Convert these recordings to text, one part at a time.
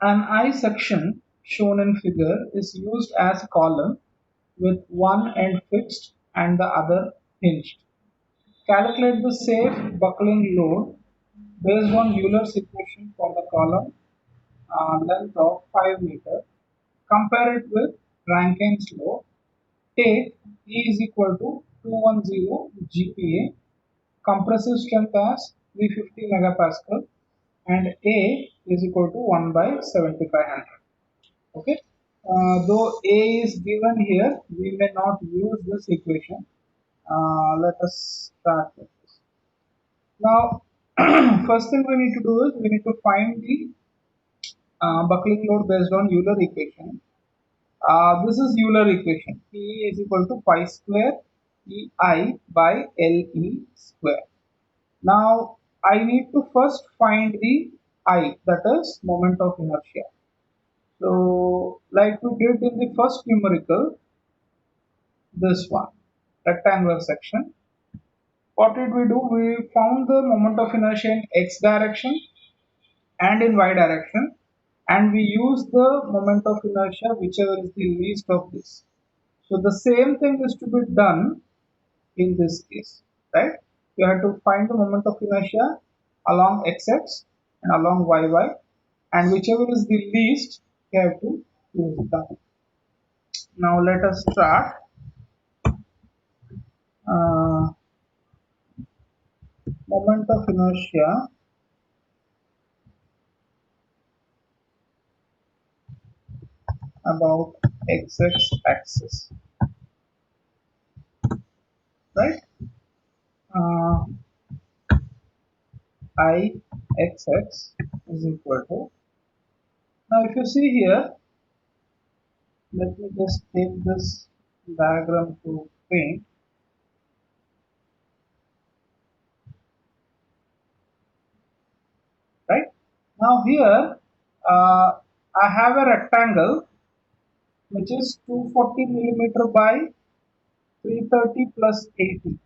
An I section shown in figure is used as a column with one end fixed and the other hinged. Calculate the safe buckling load based on Euler's equation for the column length of 5 meter. Compare it with Rankine's law. Take E is equal to 210 GPa, compressive strength as 350 megapascal, and A is equal to 1 by 7500. Okay. Though A is given here, we may not use this equation. Let us start with this. Now, first thing we need to do is we need to find the buckling load based on Euler equation. This is Euler equation. P is equal to pi square EI by LE square. Now, I need to first find the I, that is moment of inertia. So, like we did in the first numerical, this one, rectangular section. What did we do? We found the moment of inertia in x direction and in y direction, and we use the moment of inertia whichever is the least of this. So the same thing is to be done in this case, right? You have to find the moment of inertia along xx and along yy, and whichever is the least, you have to use that. Now let us start. Uh, Moment of inertia about xx axis, right? Uh, Ixx is equal to, now if you see here, let me just take this diagram to paint, right? Now here I have a rectangle which is 240 millimeter by 330 plus 80,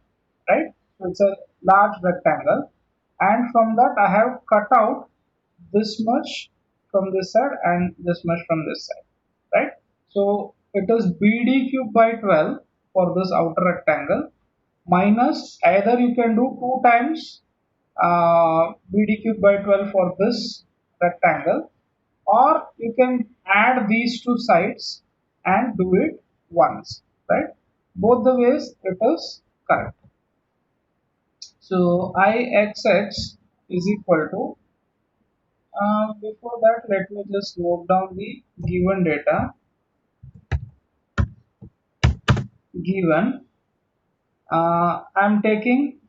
right? So it's a large rectangle, and from that I have cut out this much from this side and this much from this side, right? So it is BD cube by 12 for this outer rectangle, minus either you can do 2 times BD cube by 12 for this rectangle, or you can add these two sides and do it once, right? Both the ways it is correct. So Ixx is equal to, before that let me just note down the given data. Given, I'm taking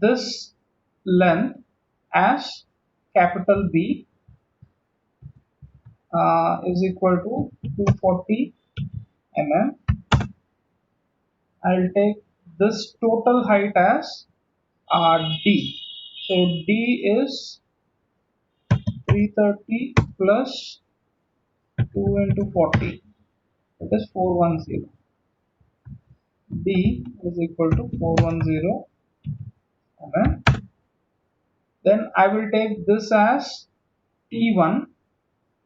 this length as capital B is equal to 240 mm. I'll take this total height as D. So D is 330 plus 2 into 40. It is 410. D is equal to 410 mm. Then I will take this as T1,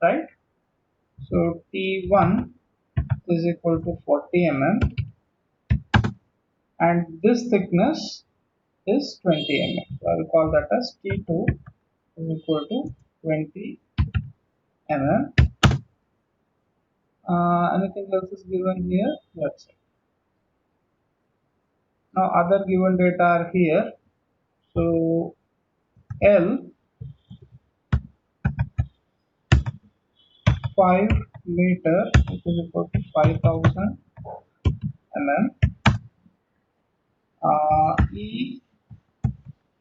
right? So T1 is equal to 40 mm, and this thickness is 20 mm. So I will call that as T2 is equal to 20 mm. Anything else is given here? That's it. Now other given data are here. So L 5 meter, which is equal to 5000 mm. E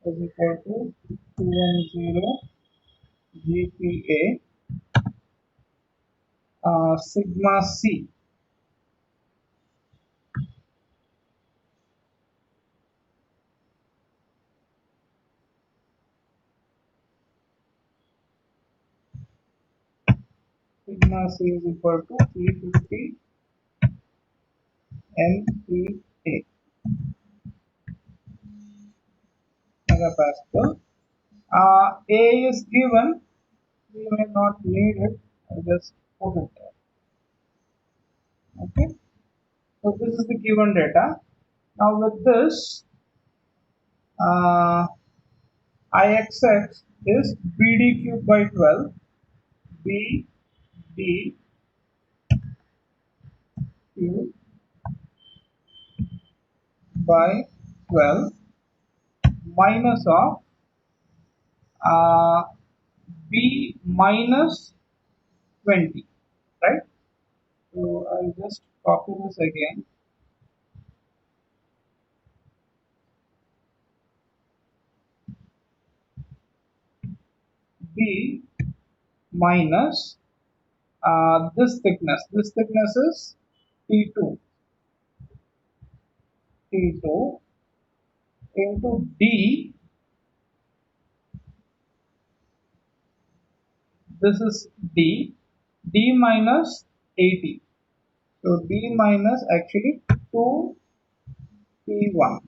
is equal to 210 GPa. Sigma C Sigma C is equal to 350 MPa megapascal. A is given, we may not need it. I just put it there. Okay. So this is the given data. Now with this, uh, Ixx is BD cubed by 12, BD cubed by 12 minus of uh, B minus 20, right? So I'll just copy this again. B minus this thickness is T2, T2 into this is D minus 80. So D minus actually 2P1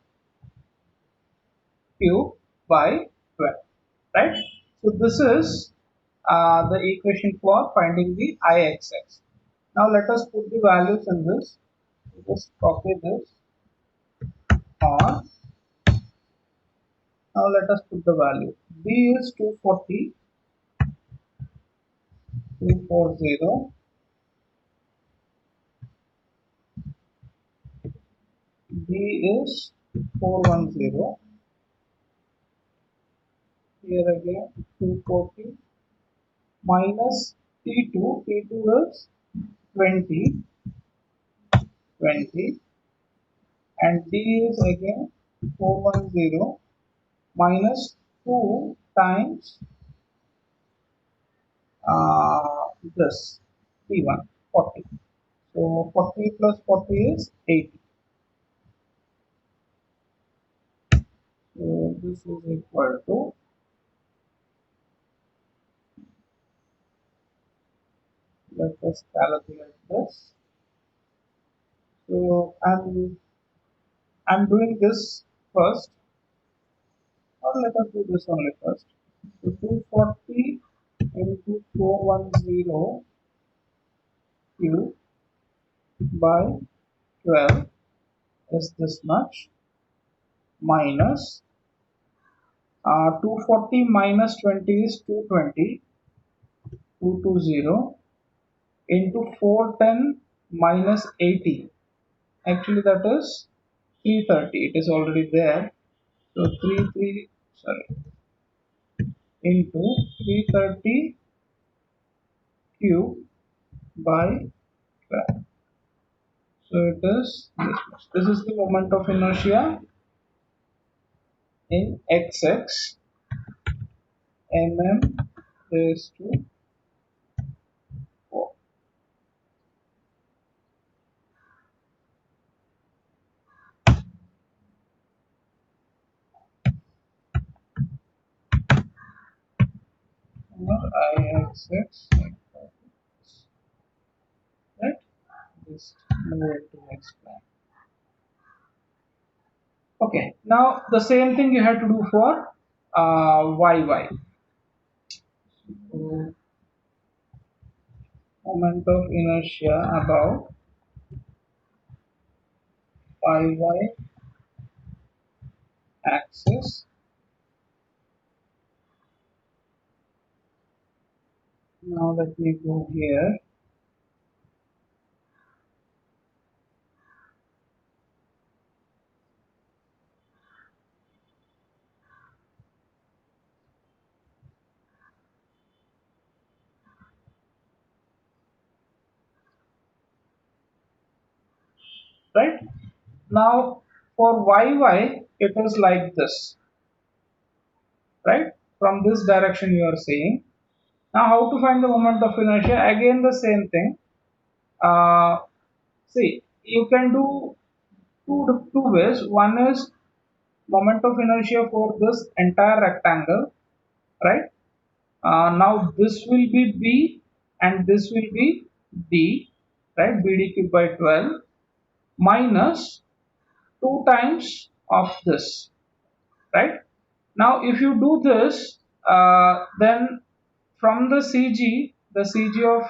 cube by 12, right? So this is the equation for finding the Ixx. Now let us put the values in this. Just copy this on. Now let us put the value. B is 240, 240. B is 410. Here again 240 minus T2. T2 is 20, 20, and D is again 410 minus 2 times this T1 40. So 40 plus 40 is 80. So this is equal to, let us calculate this. So I'm doing this first, or let us do this only first. So 240 into 410 cube by 12 is this much, minus 240 minus 20 is 220, 220 into 410 minus 80. Actually that is 330. It is already there. So 330 cube by 12. So it is this much. This is the moment of inertia in XX mm raised to 4. Now Ixx, right? Just move it to next line. Okay. Now the same thing you have to do for YY. So moment of inertia about YY axis. Now let me go here. Right? Now for YY it is like this, right? From this direction you are seeing. Now how to find the moment of inertia? Again the same thing. Uh, See, you can do two ways. One is moment of inertia for this entire rectangle, right? Now this will be B and this will be D, right? BD cubed by 12 minus 2 times of this, right? Now if you do this, then from the CG the CG of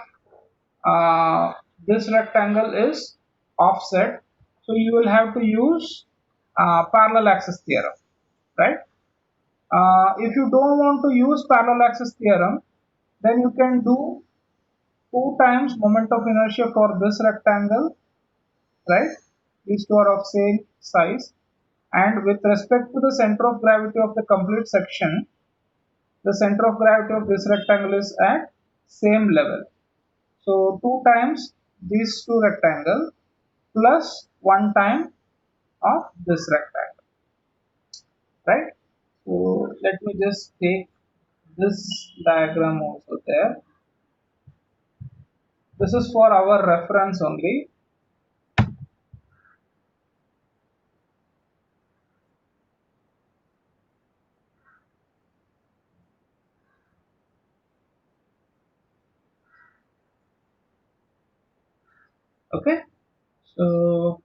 uh, this rectangle is offset. So you will have to use parallel axis theorem, right? If you don't want to use parallel axis theorem, then you can do 2 times moment of inertia for this rectangle, right? These two are of same size, and with respect to the center of gravity of the complete section, the center of gravity of this rectangle is at same level. So 2 times these two rectangle plus 1 time of this rectangle, right? So let me just take this diagram also there. This is for our reference only. Okay, so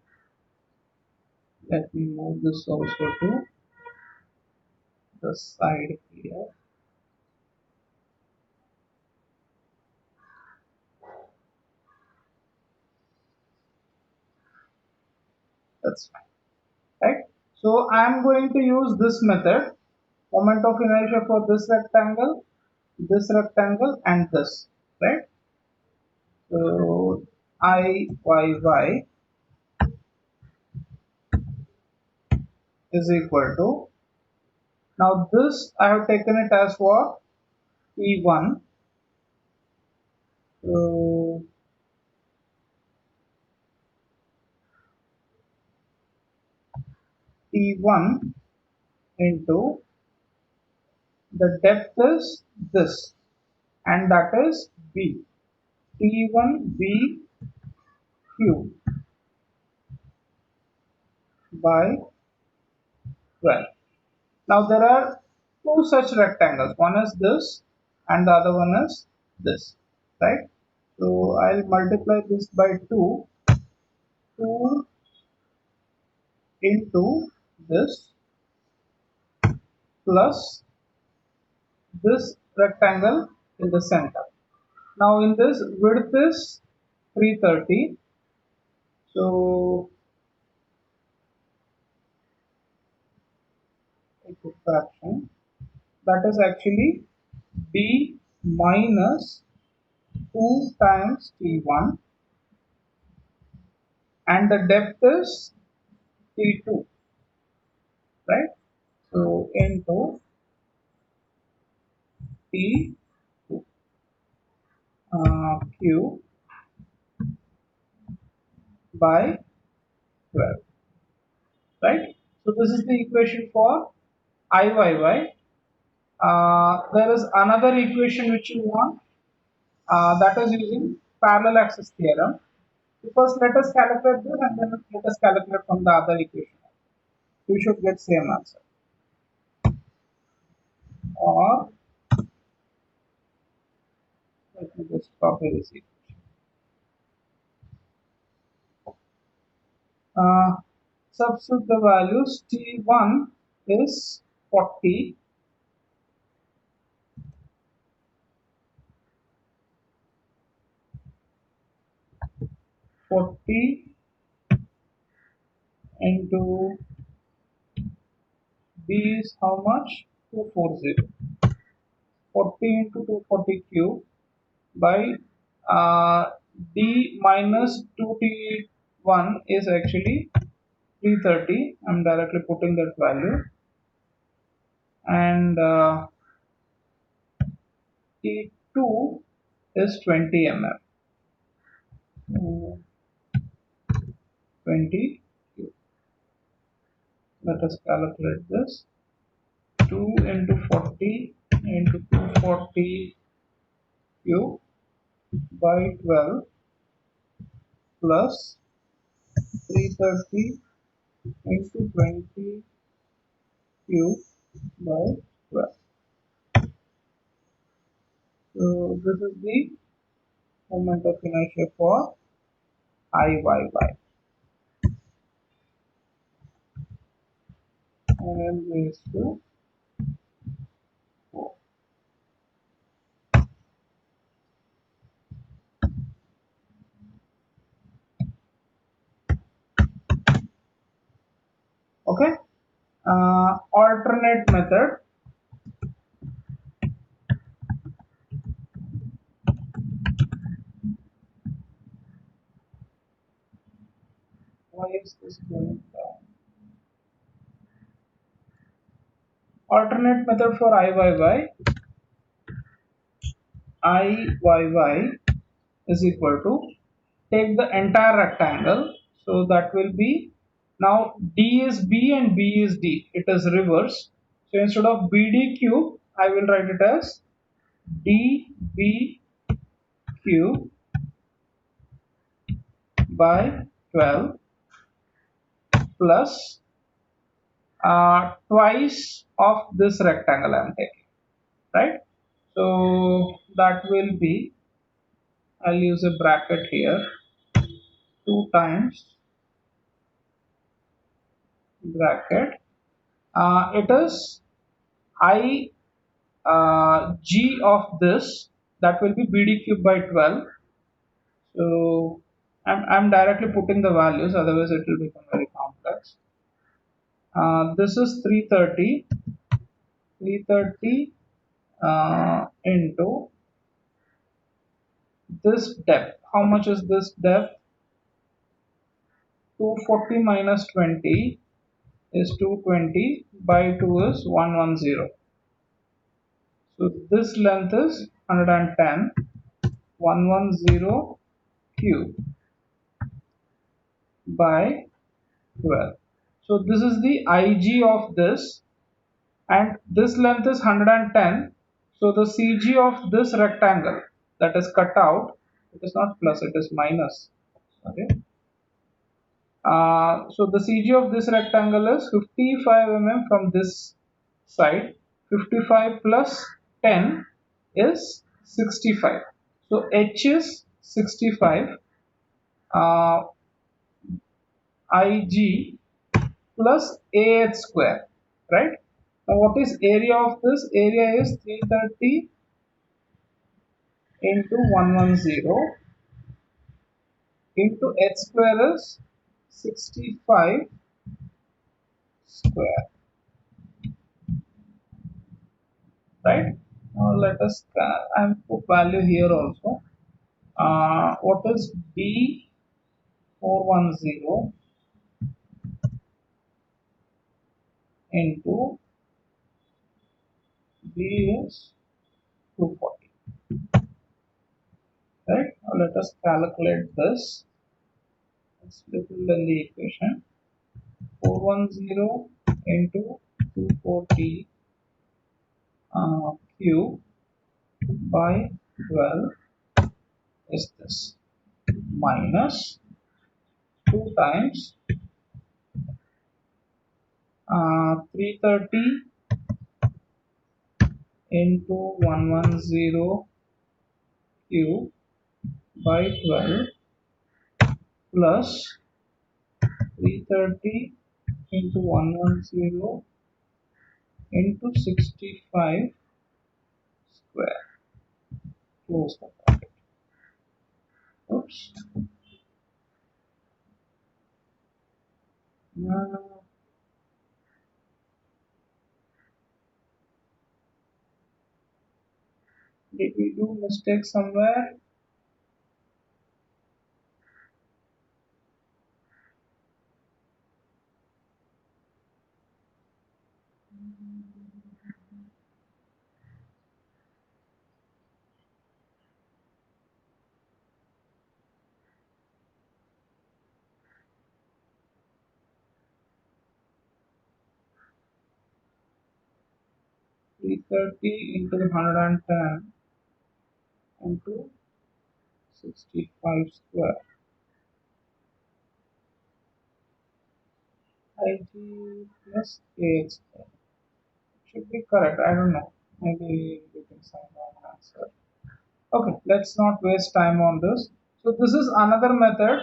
let me move this also to the side here. That's fine, right? So I am going to use this method, moment of inertia for this rectangle, and this, right? So I y is equal to, now this I have taken it as what, T1. So T1 into the depth is this, and that is B. T1 B cube by 12. Now there are two such rectangles. One is this and the other one is this, right? So I'll multiply this by 2. 2 into this plus this rectangle in the center. Now in this, width is 330. So take a fraction. That is actually B minus 2 times T1, and the depth is T2, right? So into T2 Q by 12, right? So this is the equation for IYY. There is another equation which you want, that is using parallel axis theorem. First, let us calculate this, and then let us calculate from the other equation. You should get same answer. Or let me just copy this equation. Uh, Substitute the values. T1 is 40. 40 into B is how much? 240. 40 into 240 cube by D minus 2T1 is actually 330. I'm directly putting that value, and T2 is 20 mm. 20 cube. Let us calculate this. 2 into 40 into 240 cube by 12 plus 330 into 20 cube by 12. So this is the moment of inertia for IYY, and raised to 4. Alternate method. Why is this going down? Alternate method for Iyy is equal to take the entire rectangle. So that will be, now D is B and B is D. It is reverse. So instead of BD cube, I will write it as DB cube by 12 plus twice of this rectangle I am taking, right? So that will be, I'll use a bracket here, 2 times bracket. It is I g of this, that will be bd cube by 12. So I'm directly putting the values, otherwise it will become very complex. This is 330 into this depth. How much is this depth? 240 minus 20 is 220 by 2 is 110. So this length is 110, 110 cube by 12. So this is the IG of this, and this length is 110. So the CG of this rectangle that is cut out, it is not plus, it is minus. Okay. So the CG of this rectangle is 55 mm from this side. 55 plus 10 is 65. So H is 65. Uh, Ig plus AH square, right? Now what is area of this? Area is 330 into 110 into H square is 65 square, right? Now let us, and put value here also. What is B 410 into B is 240, right? Now let us calculate this. Let's little in the equation. 410 into 240 cube by 12 is this, minus 2 times 330 into 110 cube by 12 plus 330 into 110 into 65 square. Close the bracket. Oops. Did we do mistake somewhere? Three thirty into 110 into 65 square. Ig plus AH square. Should be correct. I don't know. Maybe we can find an answer. Okay, let's not waste time on this. So this is another method.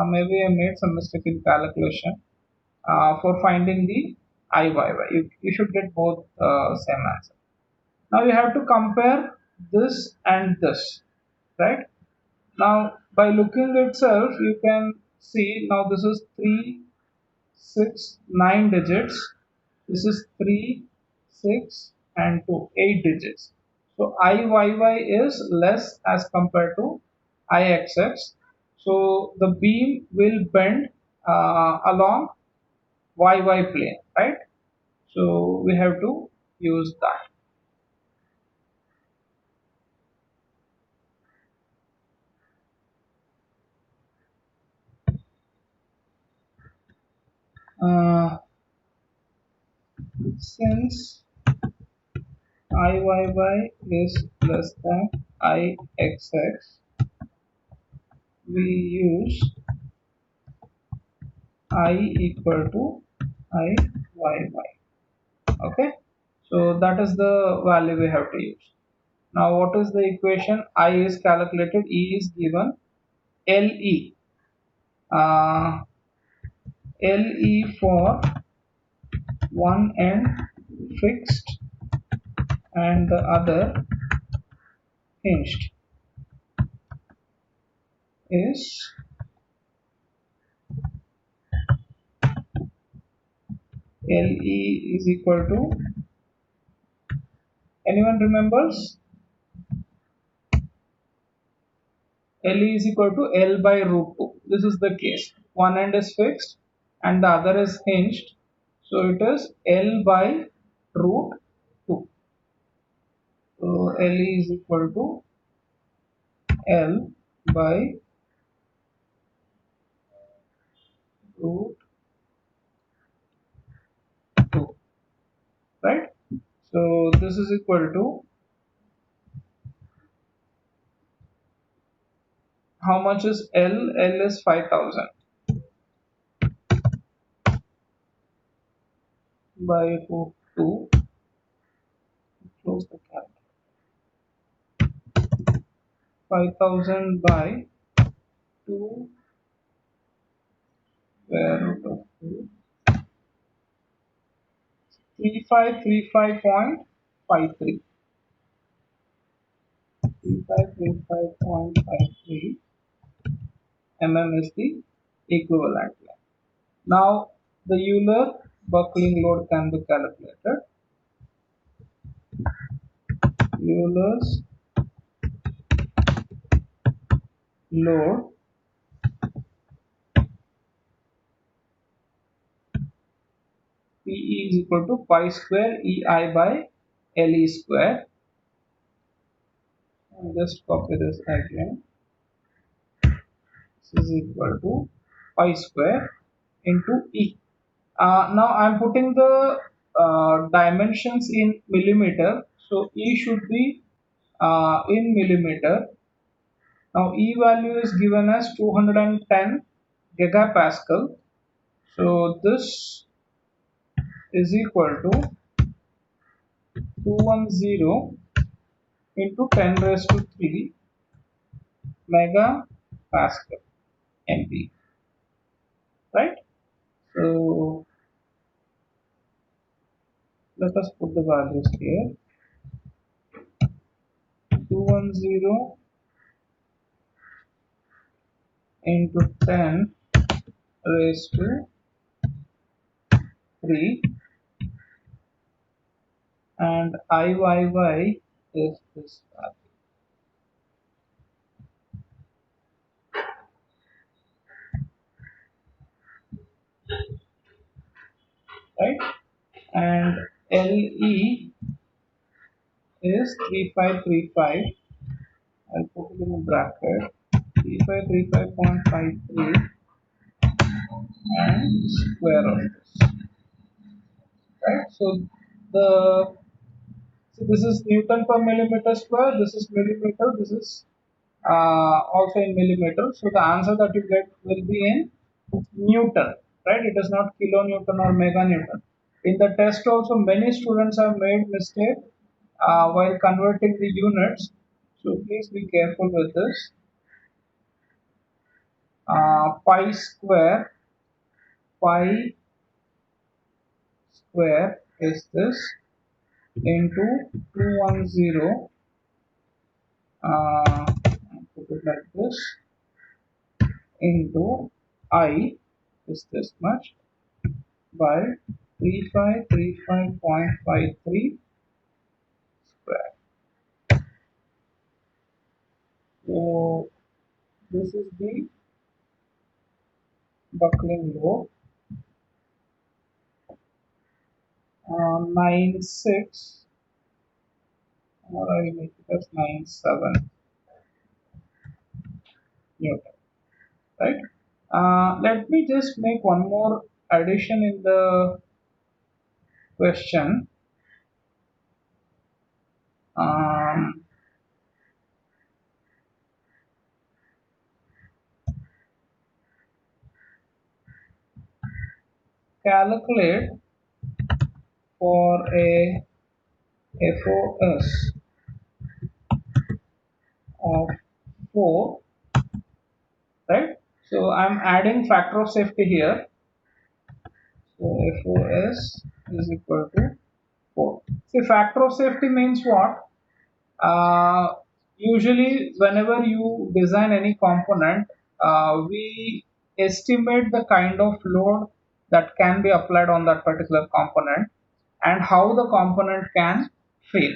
Maybe I made some mistake in calculation for finding the Iyy. You should get both same answer. Now you have to compare this and this, right? Now by looking itself, you can see now this is 3, 6, 9 digits. This is 3, 6 and 2, 8 digits. So IYY is less as compared to IXX. So the beam will bend along YY plane, right? So we have to use that. Uh, since IYY is less than IXX, we use I equal to IYY. Okay, so that is the value we have to use. Now, what is the equation? I is calculated, E is given, LE. Uh, LE for one end fixed and the other hinged is LE is equal to, anyone remembers? LE is equal to L by root 2. This is the case. One end is fixed and the other is hinged. So it is L by root 2. So LE is equal to L by root 2, right? So this is equal to, how much is L? L is 5000 by root 2. Close the calculator. 5000 by 2 square root of 2. 3535.53. 3535.53 is the equivalent length. Now the Euler buckling load can be calculated. Euler's load PE is equal to pi square EI by LE square. And just copy this again. This is equal to pi square into E. Now I am putting the dimensions in millimeter. So E should be in millimeter. Now E value is given as 210 gigapascal. So this is equal to 210 into 10 raised to 3 megapascal MB, right? So let us put the values here. 210 into 10 raised to 3 and IYY is this value, right? And LE is 3535. I'll put it in a bracket, 3535.53 and square of this, right? The so this is Newton per millimeter square, this is millimeter, this is also in millimeter. So the answer that you get will be in Newton, right? It is not kilonewton or meganewton. In the test also many students have made mistake while converting the units. So please be careful with this. Pi square, pi square is this into 210, put it like this, into I is this much by 3535.53 square. So this is the buckling load. 96, or I will make it as 97 Newton, right? Let me just make one more addition in the question. Um, Calculate for a FOS of 4, right? So I'm adding factor of safety here. So FOS is equal to 4. See, factor of safety means what? Usually, whenever you design any component, we estimate the kind of load that can be applied on that particular component and how the component can fail.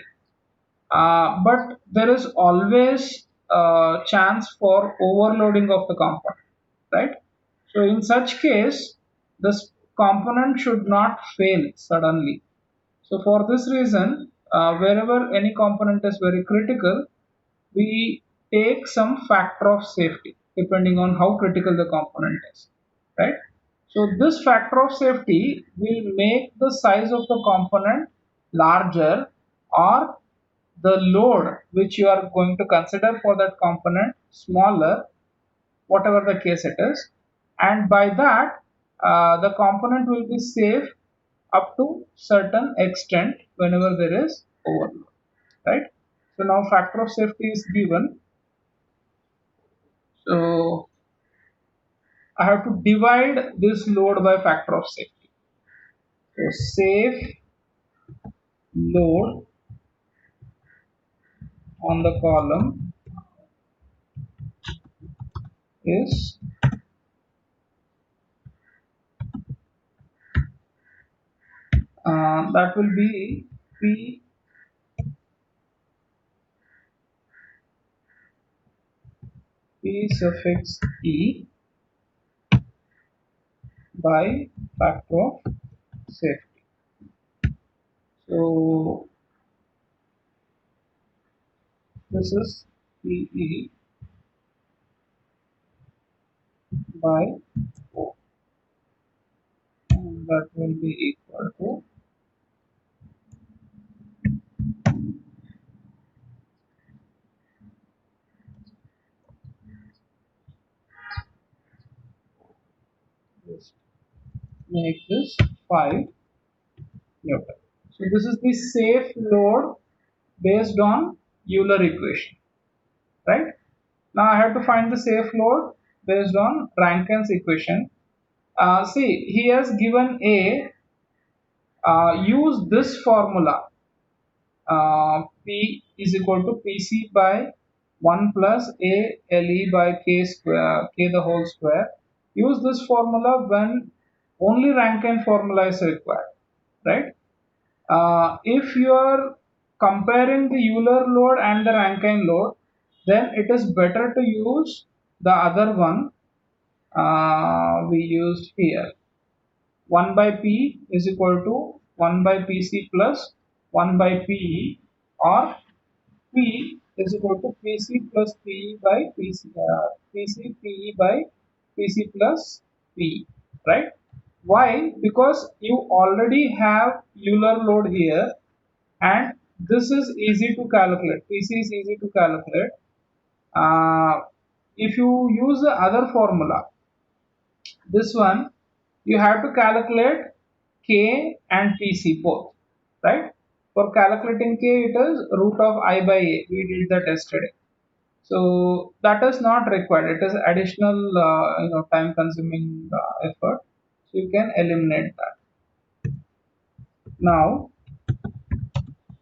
But there is always a chance for overloading of the component, right? So in such case, this component should not fail suddenly. So for this reason, wherever any component is very critical, we take some factor of safety depending on how critical the component is, right? So this factor of safety will make the size of the component larger, or the load which you are going to consider for that component smaller, whatever the case it is, and by that the component will be safe up to certain extent whenever there is overload, right? So now factor of safety is given. So I have to divide this load by factor of safety. So safe load on the column is that will be P suffix E by factor of safety. So this is PE by 4, and that will be equal to, just make this 5 Newton. So this is the safe load based on Euler equation, right? Now I have to find the safe load based on Rankine's equation. See, he has given A, use this formula, P is equal to PC by 1 plus A LE by K square, K the whole square. Use this formula when only Rankine formula is required, right? If you are comparing the Euler load and the Rankine load, then it is better to use the other one we used here. 1 by P is equal to 1 by PC plus 1 by PE, or P is equal to PC plus PE by PC, PC PE by PC plus PE, right? Why? Because you already have Euler load here, and this is easy to calculate. PC is easy to calculate. If you use the other formula, this one, you have to calculate K and PC both, right? For calculating K, it is root of I by A. We did that yesterday. So that is not required. It is additional, time consuming effort. So you can eliminate that. Now,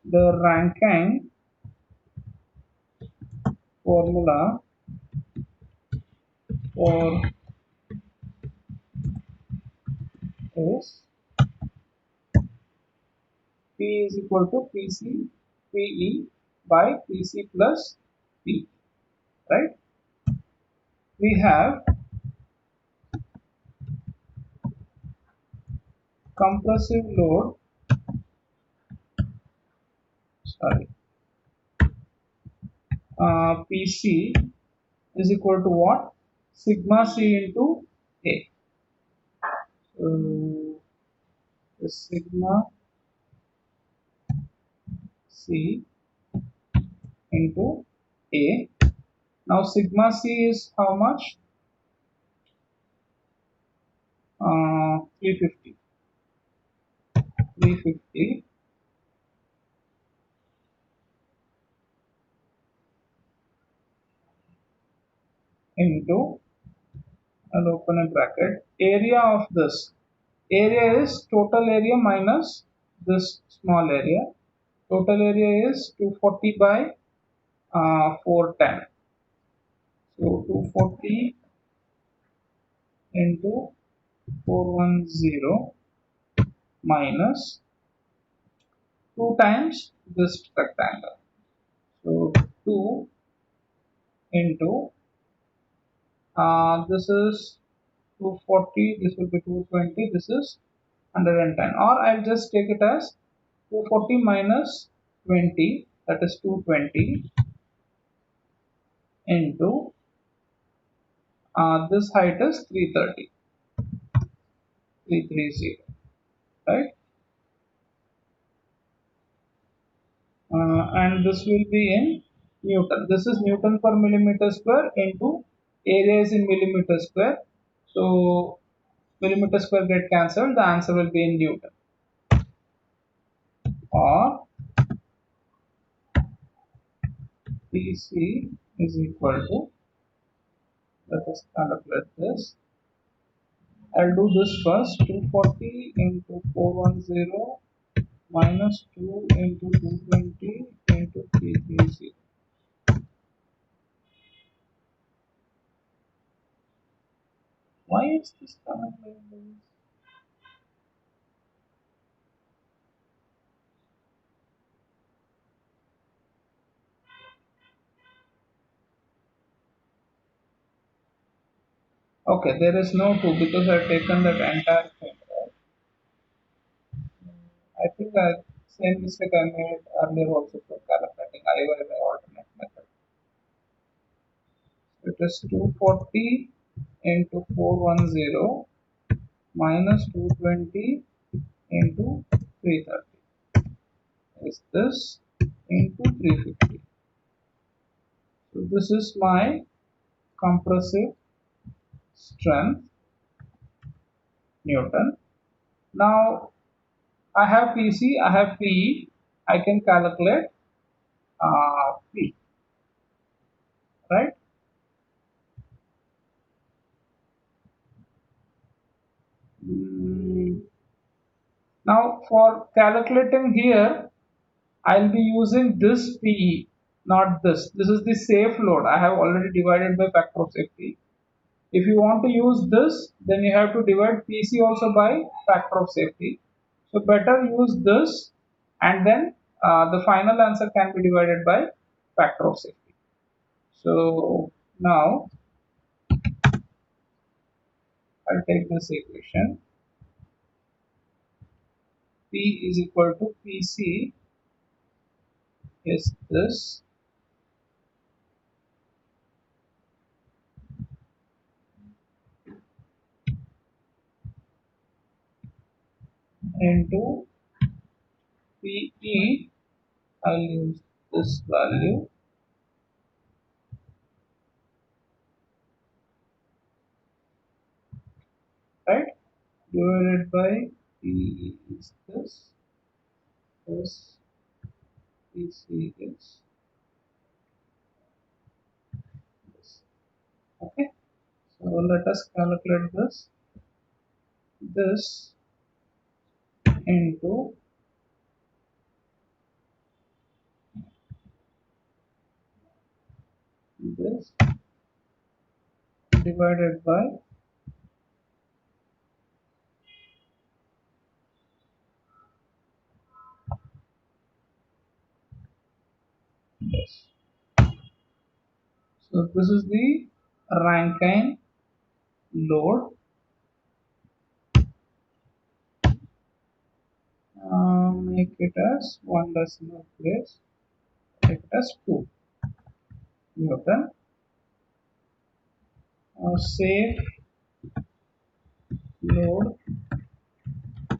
the Rankine formula for is P is equal to PC PE by PC plus P, right? We have compressive load, sorry, PC is equal to what? Sigma C into A. So the sigma C into A. Now sigma C is how much? 350. 350 into, I'll open a bracket, area of this. Area is total area minus this small area. Total area is 240 by 410. So 240 into 410 minus 2 times this rectangle. So 2 into this is 240, this will be 220, this is 110, or I'll just take it as 240 minus 20, that is 220 into this height is 330, 330, right? And this will be in Newton. This is Newton per millimeter square into area is in millimeter square. So millimeter square get cancelled. The answer will be in Newton. Or PC is equal to, let us calculate this. I'll do this first. 240 into 410 minus 2 into 220 into 330. Why is this coming like this? Okay, there is no 2 because I've taken that entire thing. Right? I think the same mistake I made earlier also for calculating IY by alternate method. It is 240 into 410 minus 220 into 330 is this into 350. So this is my compressive strength Newton. Now I have PC, I have PE, I can calculate P, right? Mm, Now for calculating here, I'll be using this PE, not this. This is the safe load. I have already divided by factor of safety. If you want to use this, then you have to divide PC also by factor of safety. So better use this, and then the final answer can be divided by factor of safety. So now I'll take this equation. P is equal to PC is this into PE. I'll use this value, right? Divided by P is this PC is this. Okay, so let us calculate this. This into this divided by So this is the Rankine load. Make it as one decimal place. Make it as 2 Newton. Safe load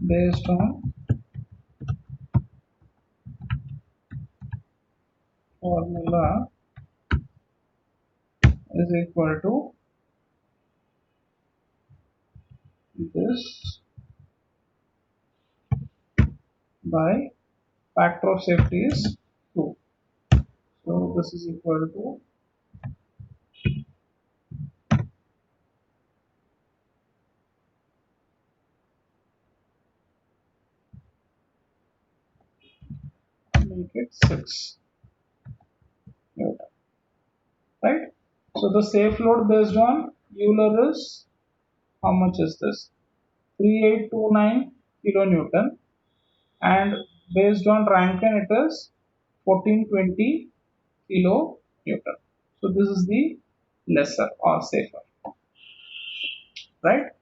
based on formula is equal to this by factor of safety is 2. So this is equal to make it 6 Newton, right? So the safe load based on Euler is, how much is this? 3829 kilonewton, and based on Rankine it is 1420 kilonewton. So this is the lesser or safer, right?